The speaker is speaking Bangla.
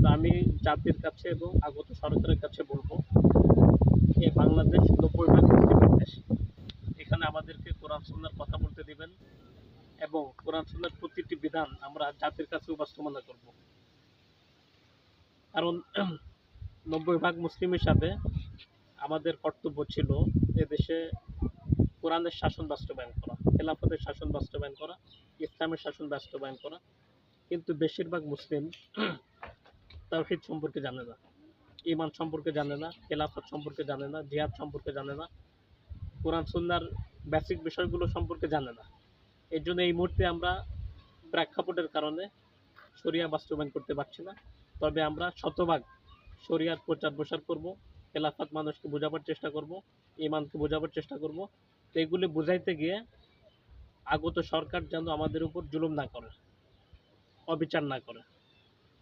তো আমি জাতির কাছে এবং আগত সরকারের কাছে বলবো, এই বাংলাদেশ 90% মুসলিমের দেশ। এখানে আমাদেরকে কোরআন সুন্নাহর কথা বলতে দিবেন এবং কোরআন সুন্নাহর প্রতিটি বিধান আমরা জাতির কাছে বাস্তবায়ন করব। কারণ 90% মুসলিম হিসাবে আমাদের কর্তব্য ছিল এদেশে কোরআনের শাসন বাস্তবায়ন করা, খেলাফতের শাসন বাস্তবায়ন করা, ইসলামের শাসন বাস্তবায়ন করা। কিন্তু বেশিরভাগ মুসলিম তাওহীদ সম্পর্কে জানে না, ঈমান সম্পর্কে জানে না, খেলাফত সম্পর্কে জানে না, জিহাদ সম্পর্কে জানে না, কোরআন সুন্নাহর বেসিক বিষয়গুলো সম্পর্কে জানে না। এর জন্য এই মুহূর্তে আমরা প্রেক্ষাপটের কারণে শরিয়া বাস্তবায়ন করতে পারছি না। তবে আমরা শতভাগ শরিয়ার প্রচার প্রসার করব, খেলাফত মানুষকে বোঝাবার চেষ্টা করব, ঈমানকে বোঝাবার চেষ্টা করব। তো এগুলি বুঝাইতে গিয়ে আগত সরকার যেন আমাদের উপর জুলুম না করে, অবিচার না করে।